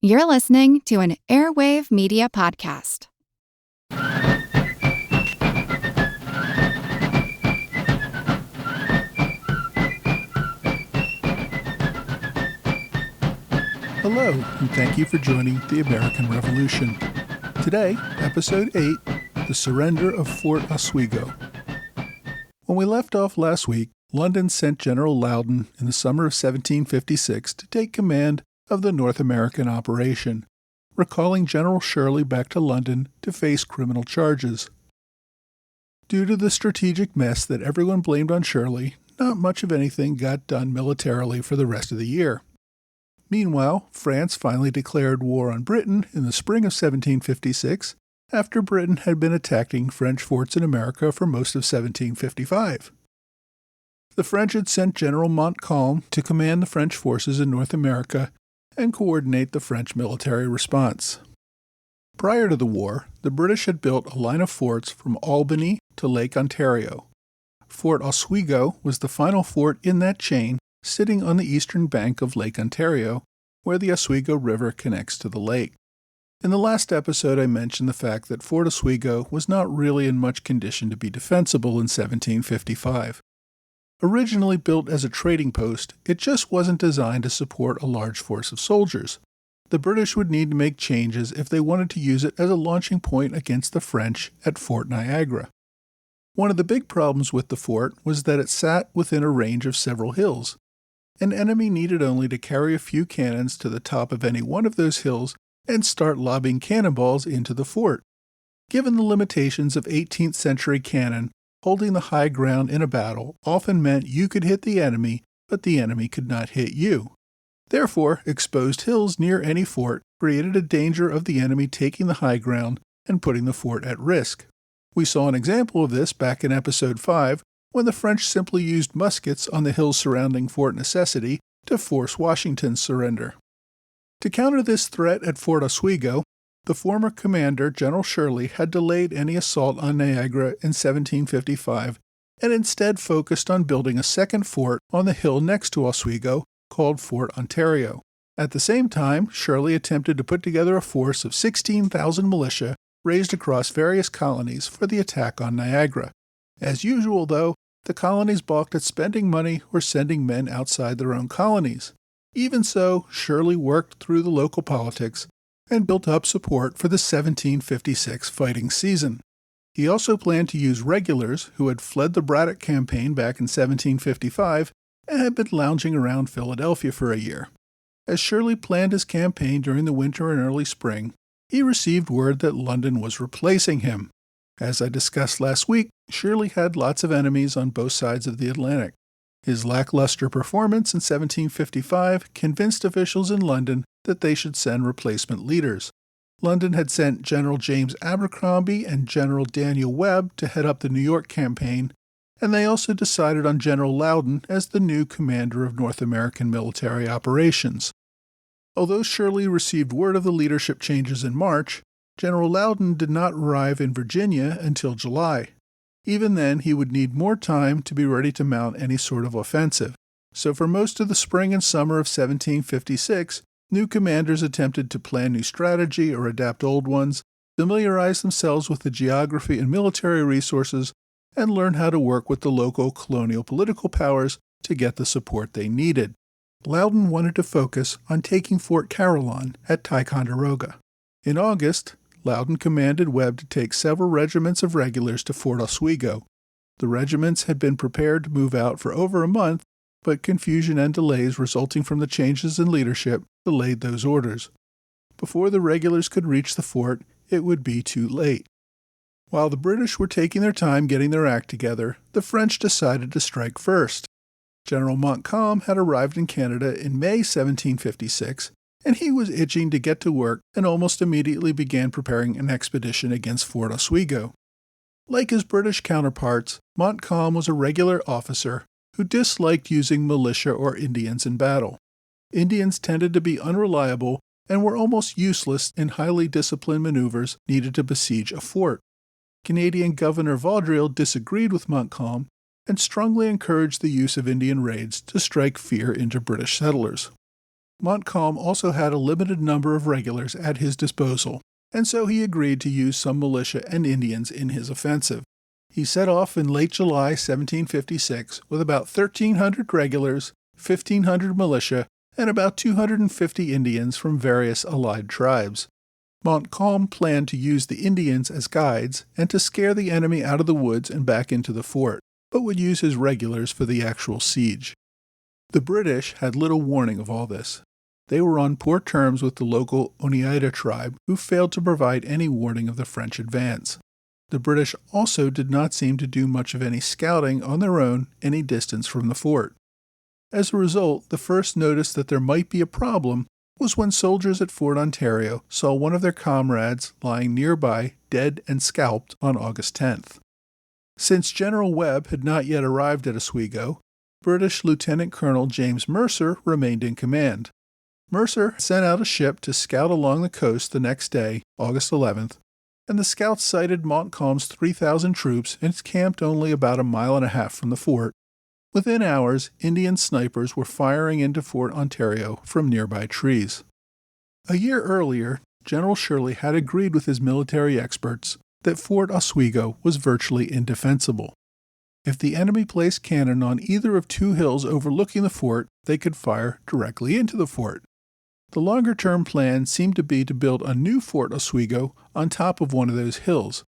You're listening to an Airwave Media Podcast. Hello, and thank you for joining the American Revolution. Today, Episode 8, The Surrender of Fort Oswego. When we left off last week, London sent General Loudon in the summer of 1756 to take command of the North American operation, recalling General Shirley back to London to face criminal charges. Due to the strategic mess that everyone blamed on Shirley, not much of anything got done militarily for the rest of the year. Meanwhile, France finally declared war on Britain in the spring of 1756, after Britain had been attacking French forts in America for most of 1755. The French had sent General Montcalm to command the French forces in North America and coordinate the French military response. Prior to the war, the British had built a line of forts from Albany to Lake Ontario. Fort Oswego was the final fort in that chain, sitting on the eastern bank of Lake Ontario, where the Oswego River connects to the lake. In the last episode, I mentioned the fact that Fort Oswego was not really in much condition to be defensible in 1755. Originally built as a trading post, it just wasn't designed to support a large force of soldiers. The British would need to make changes if they wanted to use it as a launching point against the French at Fort Niagara. One of the big problems with the fort was that it sat within a range of several hills. An enemy needed only to carry a few cannons to the top of any one of those hills and start lobbing cannonballs into the fort. Given the limitations of 18th century cannon, holding the high ground in a battle often meant you could hit the enemy, but the enemy could not hit you. Therefore, exposed hills near any fort created a danger of the enemy taking the high ground and putting the fort at risk. We saw an example of this back in Episode 5, when the French simply used muskets on the hills surrounding Fort Necessity to force Washington's surrender. To counter this threat at Fort Oswego, the former commander, General Shirley, had delayed any assault on Niagara in 1755 and instead focused on building a second fort on the hill next to Oswego called Fort Ontario. At the same time, Shirley attempted to put together a force of 16,000 militia raised across various colonies for the attack on Niagara. As usual, though, the colonies balked at spending money or sending men outside their own colonies. Even so, Shirley worked through the local politics and built up support for the 1756 fighting season. He also planned to use regulars who had fled the Braddock campaign back in 1755 and had been lounging around Philadelphia for a year. As Shirley planned his campaign during the winter and early spring, he received word that London was replacing him. As I discussed last week, Shirley had lots of enemies on both sides of the Atlantic. His lackluster performance in 1755 convinced officials in London that they should send replacement leaders. London had sent General James Abercrombie and General Daniel Webb to head up the New York campaign, and they also decided on General Loudon as the new commander of North American military operations. Although Shirley received word of the leadership changes in March, General Loudon did not arrive in Virginia until July. Even then, he would need more time to be ready to mount any sort of offensive. So for most of the spring and summer of 1756, new commanders attempted to plan new strategy or adapt old ones, familiarize themselves with the geography and military resources, and learn how to work with the local colonial political powers to get the support they needed. Loudon wanted to focus on taking Fort Carillon at Ticonderoga. In August, Loudon commanded Webb to take several regiments of regulars to Fort Oswego. The regiments had been prepared to move out for over a month, but confusion and delays resulting from the changes in leadership delayed those orders. Before the regulars could reach the fort, it would be too late. While the British were taking their time getting their act together, the French decided to strike first. General Montcalm had arrived in Canada in May 1756, and he was itching to get to work and almost immediately began preparing an expedition against Fort Oswego. Like his British counterparts, Montcalm was a regular officer who disliked using militia or Indians in battle. Indians tended to be unreliable and were almost useless in highly disciplined maneuvers needed to besiege a fort. Canadian Governor Vaudreuil disagreed with Montcalm and strongly encouraged the use of Indian raids to strike fear into British settlers. Montcalm also had a limited number of regulars at his disposal, and so he agreed to use some militia and Indians in his offensive. He set off in late July 1756 with about 1,300 regulars, 1,500 militia, and about 250 Indians from various allied tribes. Montcalm planned to use the Indians as guides and to scare the enemy out of the woods and back into the fort, but would use his regulars for the actual siege. The British had little warning of all this. They were on poor terms with the local Oneida tribe, who failed to provide any warning of the French advance. The British also did not seem to do much of any scouting on their own any distance from the fort. As a result, the first notice that there might be a problem was when soldiers at Fort Ontario saw one of their comrades lying nearby dead and scalped on August 10th. Since General Webb had not yet arrived at Oswego, British Lieutenant Colonel James Mercer remained in command. Mercer sent out a ship to scout along the coast the next day, August 11th, and the scouts sighted Montcalm's 3,000 troops encamped only about a mile and a half from the fort. Within hours, Indian snipers were firing into Fort Ontario from nearby trees. A year earlier, General Shirley had agreed with his military experts that Fort Oswego was virtually indefensible. If the enemy placed cannon on either of two hills overlooking the fort, they could fire directly into the fort. The longer-term plan seemed to be to build a new Fort Oswego on top of one of those hills,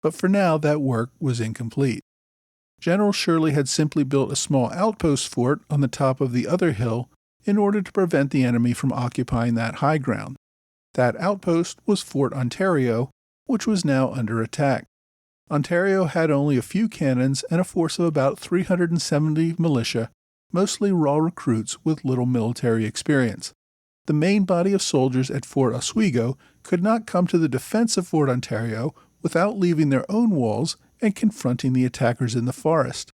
but for now that work was incomplete. General Shirley had simply built a small outpost fort on the top of the other hill in order to prevent the enemy from occupying that high ground. That outpost was Fort Ontario, which was now under attack. Ontario had only a few cannons and a force of about 370 militia, mostly raw recruits with little military experience. The main body of soldiers at Fort Oswego could not come to the defense of Fort Ontario without leaving their own walls and confronting the attackers in the forest.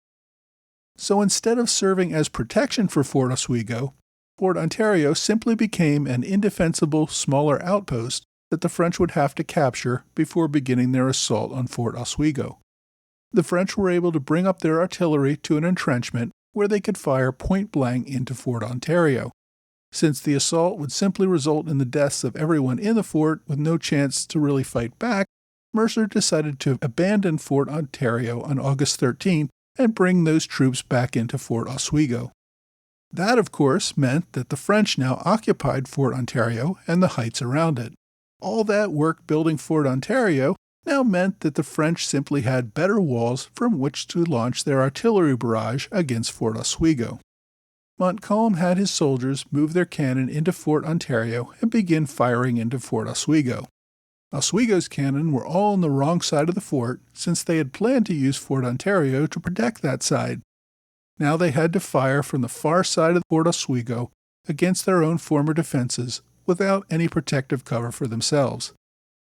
So instead of serving as protection for Fort Oswego, Fort Ontario simply became an indefensible, smaller outpost that the French would have to capture before beginning their assault on Fort Oswego. The French were able to bring up their artillery to an entrenchment where they could fire point-blank into Fort Ontario. Since the assault would simply result in the deaths of everyone in the fort with no chance to really fight back, Mercer decided to abandon Fort Ontario on August 13 and bring those troops back into Fort Oswego. That, of course, meant that the French now occupied Fort Ontario and the heights around it. All that work building Fort Ontario now meant that the French simply had better walls from which to launch their artillery barrage against Fort Oswego. Montcalm had his soldiers move their cannon into Fort Ontario and begin firing into Fort Oswego. Oswego's cannon were all on the wrong side of the fort since they had planned to use Fort Ontario to protect that side. Now they had to fire from the far side of Fort Oswego against their own former defenses without any protective cover for themselves.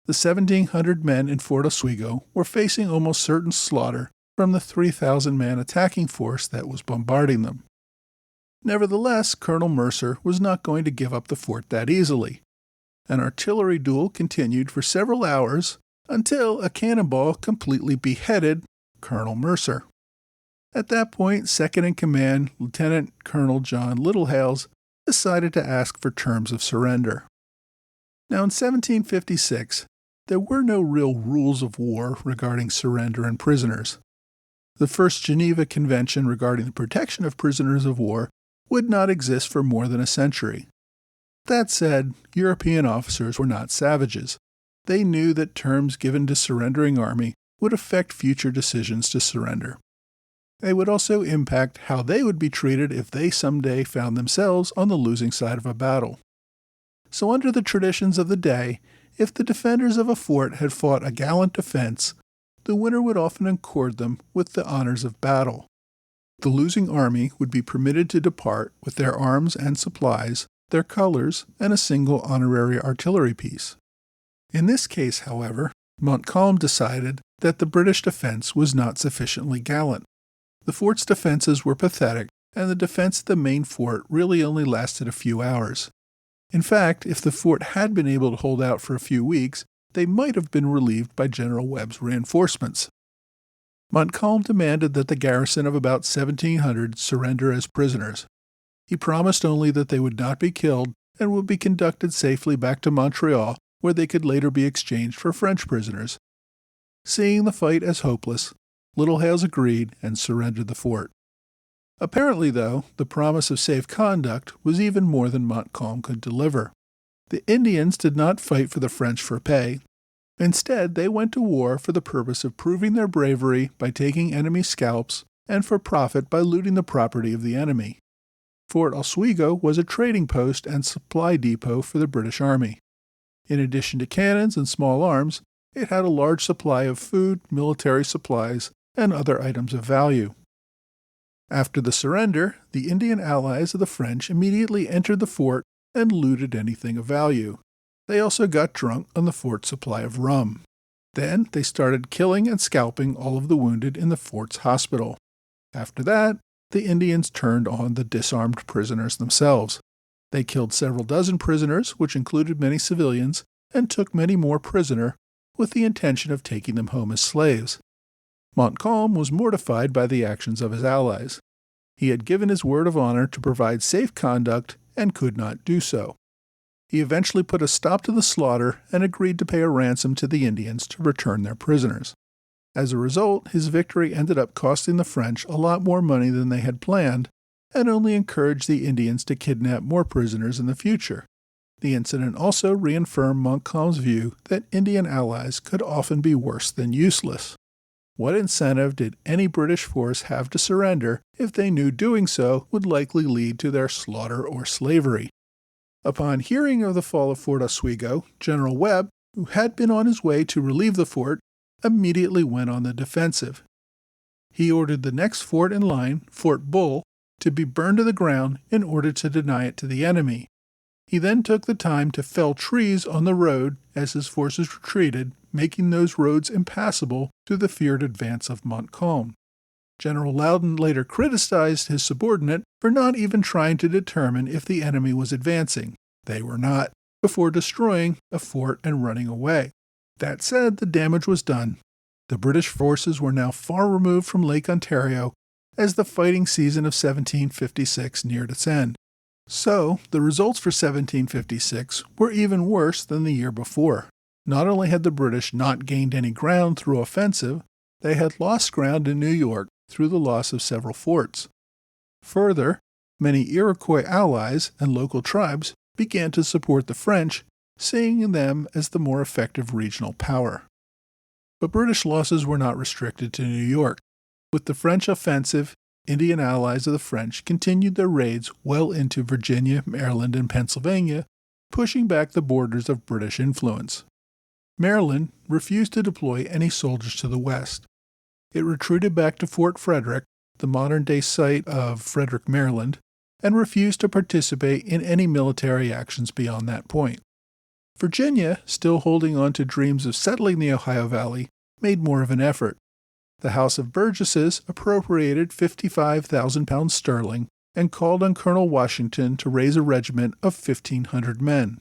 The 1,700 men in Fort Oswego were facing almost certain slaughter from the 3,000-man attacking force that was bombarding them. Nevertheless, Colonel Mercer was not going to give up the fort that easily. An artillery duel continued for several hours until a cannonball completely beheaded Colonel Mercer. At that point, second-in-command Lieutenant Colonel John Littlehales decided to ask for terms of surrender. Now, in 1756, there were no real rules of war regarding surrender and prisoners. The First Geneva Convention regarding the protection of prisoners of war would not exist for more than a century. That said, European officers were not savages. They knew that terms given to surrendering army would affect future decisions to surrender. They would also impact how they would be treated if they someday found themselves on the losing side of a battle. So under the traditions of the day, if the defenders of a fort had fought a gallant defense, the winner would often accord them with the honors of battle. The losing army would be permitted to depart with their arms and supplies, their colors, and a single honorary artillery piece. In this case, however, Montcalm decided that the British defense was not sufficiently gallant. The fort's defenses were pathetic, and the defense of the main fort really only lasted a few hours. In fact, if the fort had been able to hold out for a few weeks, they might have been relieved by General Webb's reinforcements. Montcalm demanded that the garrison of about 1,700 surrender as prisoners. He promised only that they would not be killed, and would be conducted safely back to Montreal, where they could later be exchanged for French prisoners. Seeing the fight as hopeless, Littlehales agreed and surrendered the fort. Apparently, though, the promise of safe conduct was even more than Montcalm could deliver. The Indians did not fight for the French for pay. Instead, they went to war for the purpose of proving their bravery by taking enemy scalps and for profit by looting the property of the enemy. Fort Oswego was a trading post and supply depot for the British Army. In addition to cannons and small arms, it had a large supply of food, military supplies, and other items of value. After the surrender, the Indian allies of the French immediately entered the fort and looted anything of value. They also got drunk on the fort's supply of rum. Then they started killing and scalping all of the wounded in the fort's hospital. After that, the Indians turned on the disarmed prisoners themselves. They killed several dozen prisoners, which included many civilians, and took many more prisoner, with the intention of taking them home as slaves. Montcalm was mortified by the actions of his allies. He had given his word of honor to provide safe conduct and could not do so. He eventually put a stop to the slaughter and agreed to pay a ransom to the Indians to return their prisoners. As a result, his victory ended up costing the French a lot more money than they had planned, and only encouraged the Indians to kidnap more prisoners in the future. The incident also reaffirmed Montcalm's view that Indian allies could often be worse than useless. What incentive did any British force have to surrender if they knew doing so would likely lead to their slaughter or slavery? Upon hearing of the fall of Fort Oswego, General Webb, who had been on his way to relieve the fort, immediately went on the defensive. He ordered the next fort in line, Fort Bull, to be burned to the ground in order to deny it to the enemy. He then took the time to fell trees on the road as his forces retreated, making those roads impassable to the feared advance of Montcalm. General Loudon later criticized his subordinate for not even trying to determine if the enemy was advancing. They were not, before destroying a fort and running away. That said, the damage was done. The British forces were now far removed from Lake Ontario as the fighting season of 1756 neared its end. So, the results for 1756 were even worse than the year before. Not only had the British not gained any ground through offensive, they had lost ground in New York through the loss of several forts. Further, many Iroquois allies and local tribes began to support the French, seeing them as the more effective regional power. But British losses were not restricted to New York. With the French offensive, Indian allies of the French continued their raids well into Virginia, Maryland, and Pennsylvania, pushing back the borders of British influence. Maryland refused to deploy any soldiers to the west. It retreated back to Fort Frederick, the modern-day site of Frederick, Maryland, and refused to participate in any military actions beyond that point. Virginia, still holding on to dreams of settling the Ohio Valley, made more of an effort. The House of Burgesses appropriated 55,000 pounds sterling and called on Colonel Washington to raise a regiment of 1,500 men.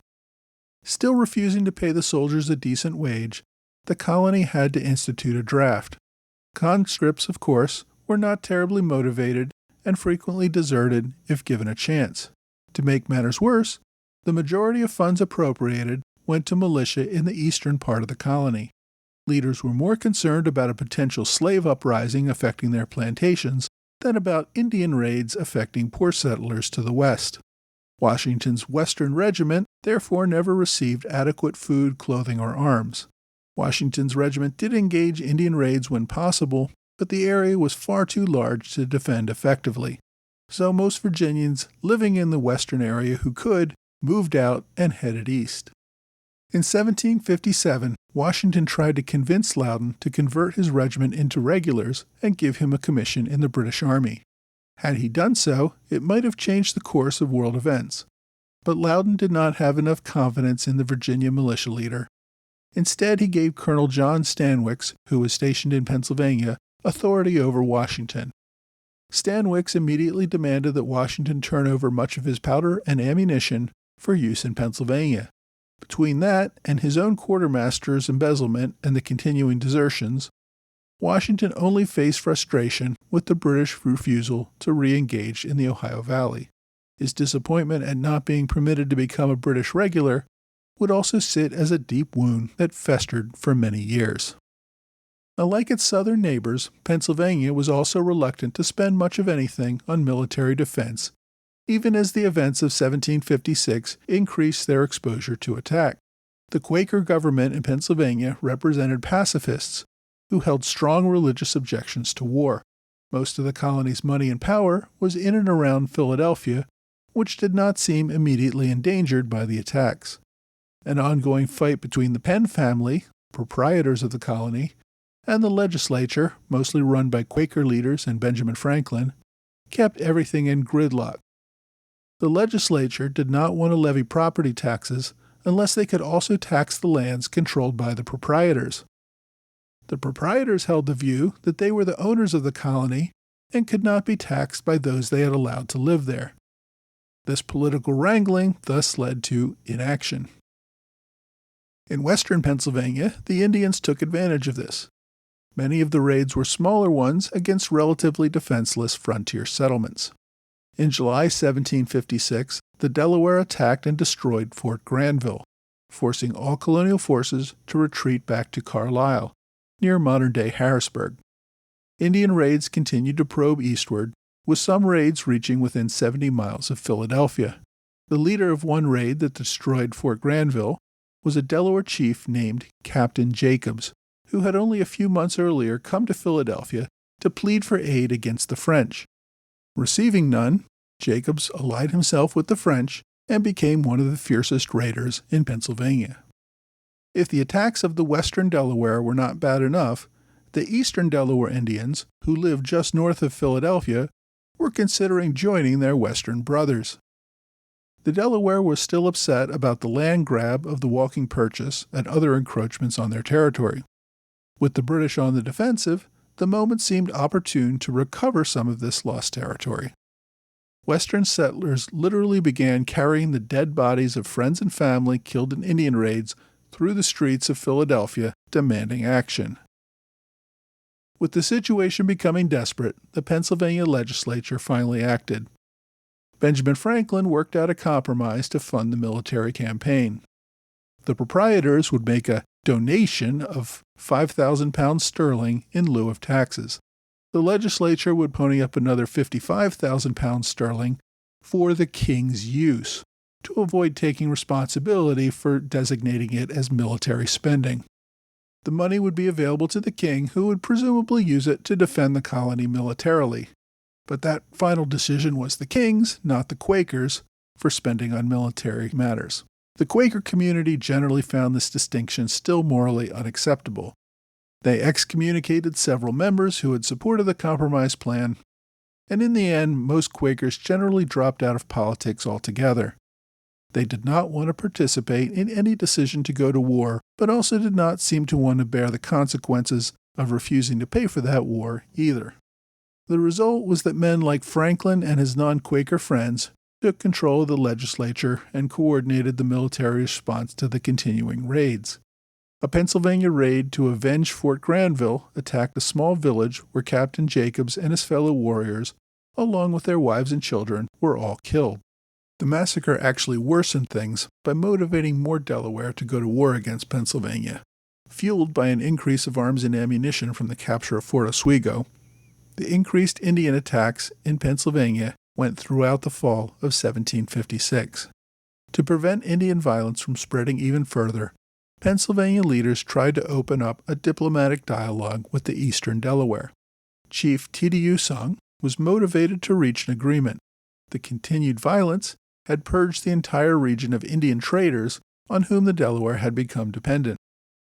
Still refusing to pay the soldiers a decent wage, the colony had to institute a draft. Conscripts, of course, were not terribly motivated and frequently deserted if given a chance. To make matters worse, the majority of funds appropriated went to militia in the eastern part of the colony. Leaders were more concerned about a potential slave uprising affecting their plantations than about Indian raids affecting poor settlers to the west. Washington's Western Regiment therefore never received adequate food, clothing, or arms. Washington's regiment did engage Indian raids when possible, but the area was far too large to defend effectively. So most Virginians living in the western area who could moved out and headed east. In 1757, Washington tried to convince Loudon to convert his regiment into regulars and give him a commission in the British Army. Had he done so, it might have changed the course of world events. But Loudon did not have enough confidence in the Virginia militia leader. Instead, he gave Colonel John Stanwix, who was stationed in Pennsylvania, authority over Washington. Stanwix immediately demanded that Washington turn over much of his powder and ammunition for use in Pennsylvania. Between that and his own quartermaster's embezzlement and the continuing desertions, Washington only faced frustration with the British refusal to re-engage in the Ohio Valley. His disappointment at not being permitted to become a British regular would also sit as a deep wound that festered for many years. Now, like its southern neighbors, Pennsylvania was also reluctant to spend much of anything on military defense, even as the events of 1756 increased their exposure to attack. The Quaker government in Pennsylvania represented pacifists who held strong religious objections to war. Most of the colony's money and power was in and around Philadelphia, which did not seem immediately endangered by the attacks. An ongoing fight between the Penn family, proprietors of the colony, and the legislature, mostly run by Quaker leaders and Benjamin Franklin, kept everything in gridlock. The legislature did not want to levy property taxes unless they could also tax the lands controlled by the proprietors. The proprietors held the view that they were the owners of the colony and could not be taxed by those they had allowed to live there. This political wrangling thus led to inaction. In western Pennsylvania, the Indians took advantage of this. Many of the raids were smaller ones against relatively defenseless frontier settlements. In July 1756, the Delaware attacked and destroyed Fort Granville, forcing all colonial forces to retreat back to Carlisle, near modern-day Harrisburg. Indian raids continued to probe eastward, with some raids reaching within 70 miles of Philadelphia. The leader of one raid that destroyed Fort Granville was a Delaware chief named Captain Jacobs, who had only a few months earlier come to Philadelphia to plead for aid against the French. Receiving none, Jacobs allied himself with the French and became one of the fiercest raiders in Pennsylvania. If the attacks of the western Delaware were not bad enough, the eastern Delaware Indians, who lived just north of Philadelphia, were considering joining their western brothers. The Delaware was still upset about the land grab of the Walking Purchase and other encroachments on their territory. With the British on the defensive, the moment seemed opportune to recover some of this lost territory. Western settlers literally began carrying the dead bodies of friends and family killed in Indian raids through the streets of Philadelphia, demanding action. With the situation becoming desperate, the Pennsylvania legislature finally acted. Benjamin Franklin worked out a compromise to fund the military campaign. The proprietors would make a donation of 5,000 pounds sterling in lieu of taxes. The legislature would pony up another 55,000 pounds sterling for the king's use, to avoid taking responsibility for designating it as military spending. The money would be available to the king, who would presumably use it to defend the colony militarily. But that final decision was the king's, not the Quakers', for spending on military matters. The Quaker community generally found this distinction still morally unacceptable. They excommunicated several members who had supported the compromise plan, and in the end, most Quakers generally dropped out of politics altogether. They did not want to participate in any decision to go to war, but also did not seem to want to bear the consequences of refusing to pay for that war either. The result was that men like Franklin and his non-Quaker friends took control of the legislature and coordinated the military response to the continuing raids. A Pennsylvania raid to avenge Fort Granville attacked a small village where Captain Jacobs and his fellow warriors, along with their wives and children, were all killed. The massacre actually worsened things by motivating more Delaware to go to war against Pennsylvania. Fueled by an increase of arms and ammunition from the capture of Fort Oswego, the increased Indian attacks in Pennsylvania went throughout the fall of 1756. To prevent Indian violence from spreading even further, Pennsylvania leaders tried to open up a diplomatic dialogue with the eastern Delaware. Chief Teddy was motivated to reach an agreement. The continued violence had purged the entire region of Indian traders on whom the Delaware had become dependent.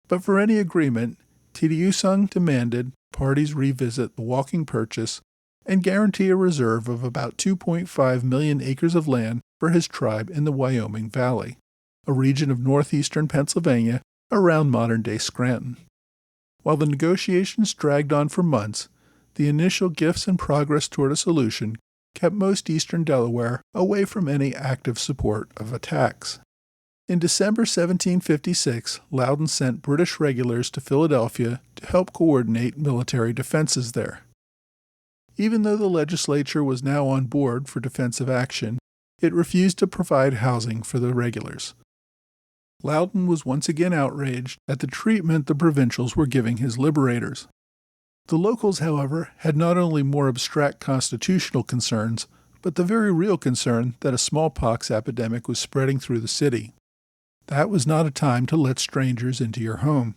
But for any agreement, Teddy demanded parties revisit the Walking Purchase and guarantee a reserve of about 2.5 million acres of land for his tribe in the Wyoming Valley, a region of northeastern Pennsylvania around modern-day Scranton. While the negotiations dragged on for months, the initial gifts and progress toward a solution kept most eastern Delaware away from any active support of attacks. In December 1756, Loudon sent British regulars to Philadelphia to help coordinate military defenses there. Even though the legislature was now on board for defensive action, it refused to provide housing for the regulars. Loudon was once again outraged at the treatment the provincials were giving his liberators. The locals, however, had not only more abstract constitutional concerns, but the very real concern that a smallpox epidemic was spreading through the city. That was not a time to let strangers into your home.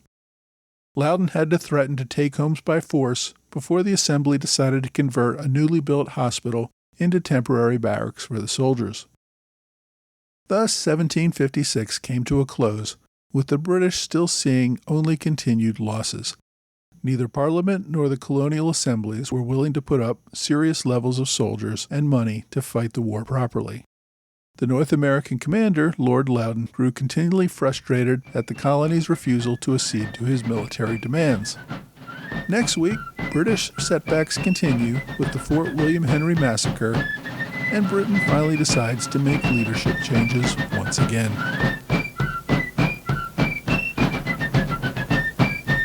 Loudon had to threaten to take homes by force before the Assembly decided to convert a newly built hospital into temporary barracks for the soldiers. Thus, 1756 came to a close, with the British still seeing only continued losses. Neither Parliament nor the colonial assemblies were willing to put up serious levels of soldiers and money to fight the war properly. The North American commander, Lord Loudon, grew continually frustrated at the colony's refusal to accede to his military demands. Next week, British setbacks continue with the Fort William Henry Massacre, and Britain finally decides to make leadership changes once again.